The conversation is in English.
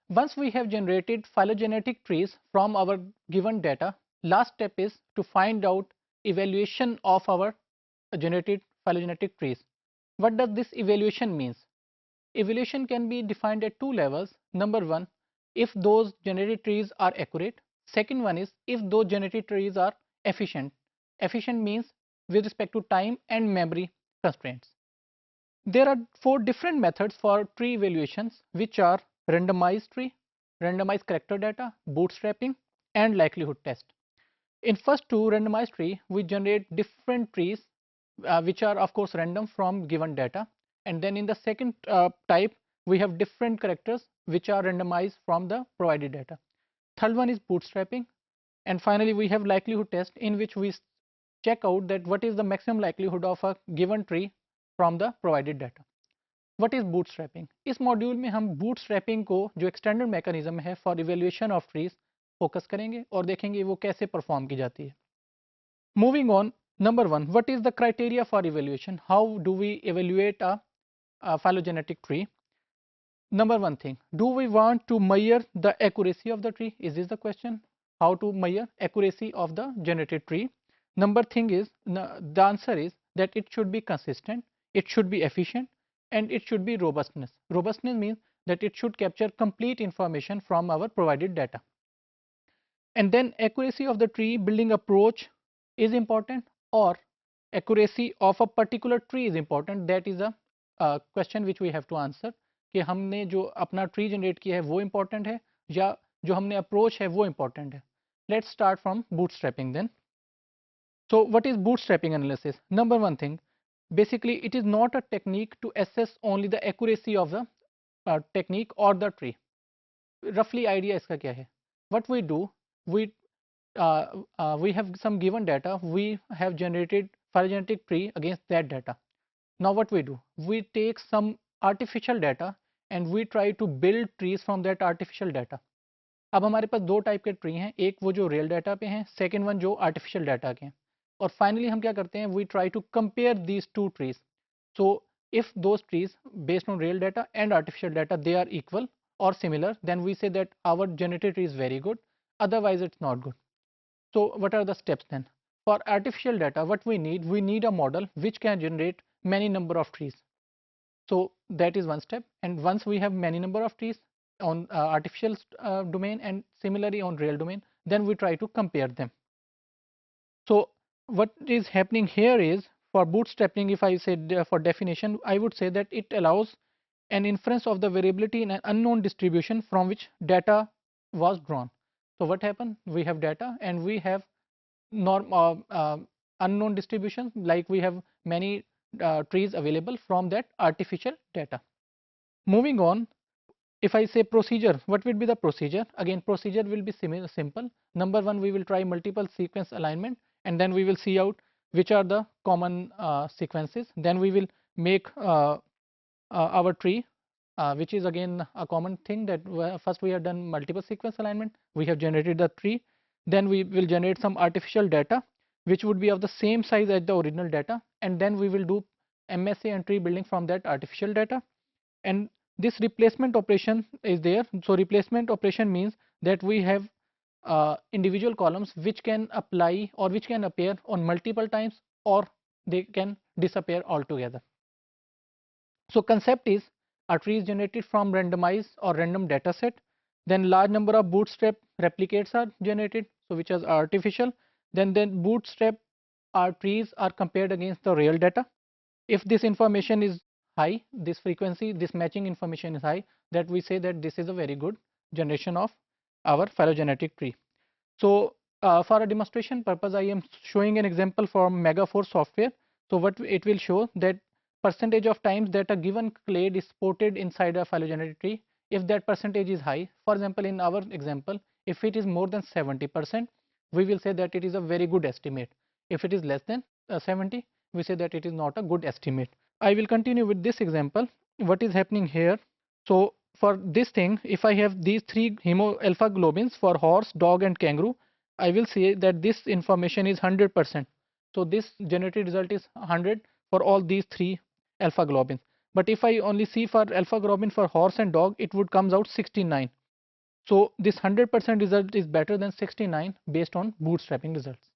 Once we have generated phylogenetic trees from our given data, last step is to find out evaluation of our generated phylogenetic trees. What does this evaluation means? Evaluation can be defined at two levels. Number one, if those generated trees are accurate. Second one is if those generated trees are efficient. Efficient means with respect to time and memory constraints. There are four different methods for tree evaluations, which are randomized tree, randomized character data, bootstrapping, and likelihood test. In first two, randomized tree, we generate different trees which are of course random from given data, and then in the second type we have different characters which are randomized from the provided data. Third one is bootstrapping, and finally we have likelihood test, in which we check out that what is the maximum likelihood of a given tree from the provided data. What is bootstrapping? इस module में हम bootstrapping को जो extended mechanism है for evaluation of trees focus करेंगे और देखेंगे वो कैसे परफॉर्म की जाती है. Moving on, number one, what is the criteria for evaluation? How do we evaluate a phylogenetic tree? Number one thing, do we want to measure the accuracy of the tree? Is this the question? How to measure accuracy of the generated tree? Number thing is, the answer is that it should be consistent, it should be efficient, and it should be robustness. Robustness means that it should capture complete information from our provided data. And then accuracy of the tree building approach is important, or accuracy of a particular tree is important. That is a question which we have to answer कि हमने जो अपना tree generate किया है वो important है या जो हमने अप्रोच है वो इम्पोर्टेंट है. Let's start from bootstrapping then. So what is bootstrapping analysis? Number one thing, basically it is not a technique to assess only the accuracy of the technique or the tree. Roughly idea इसका क्या है? What we do, we have some given data, we have generated phylogenetic tree against that data. Now what we do, we take some artificial data and we try to build trees from that artificial data. अब हमारे पास दो type के tree हैं, एक वो जो real data पे हैं, सेकेंड वन जो आर्टिफिशियल डाटा के हैं. और फाइनली हम क्या करते हैं, we try to compare these two trees. So if those trees based on real data and artificial data they are equal or similar, then we say that our generated tree is very good, otherwise it's not good. So what are the steps then? For artificial data, what we need a model which can generate many number of trees. So that is one step, and once we have many number of trees on artificial domain and similarly on real domain, then we try to compare them. So what is happening here is, for bootstrapping, if I said for definition, I would say that it allows an inference of the variability in an unknown distribution from which data was drawn. So what happened? We have data and we have unknown distributions, like we have many trees available from that artificial data. Moving on, if I say procedure, what will be the procedure? Again, procedure will be simple. Number one, we will try multiple sequence alignment, and then we will see out which are the common sequences. Then we will make our tree, which is again a common thing, that first we have done multiple sequence alignment, we have generated the tree, then we will generate some artificial data which would be of the same size as the original data, and then we will do MSA and tree building from that artificial data. And this replacement operation is there. So replacement operation means that we have individual columns which can apply or which can appear on multiple times, or they can disappear altogether. So concept is, a tree is generated from randomized or random data set, then large number of bootstrap replicates are generated, so which is artificial, then bootstrap our trees are compared against the real data. If this information is high, this frequency, this matching information is high, that we say that this is a very good generation of our phylogenetic tree. So for a demonstration purpose, I am showing an example from Megaforce software. So what it will show, that percentage of times that a given clade is supported inside a phylogenetic tree, if that percentage is high, for example in our example, if it is more than 70%, we will say that it is a very good estimate. If it is less than 70, we say that it is not a good estimate. I will continue with this example. What is happening here? So for this thing, if I have these three hemo alpha globins for horse, dog and kangaroo, I will say that this information is 100%. So this generated result is 100 for all these three alpha globins. But if I only see for alpha globin for horse and dog, it would comes out 69. So this 100% result is better than 69 based on bootstrapping results.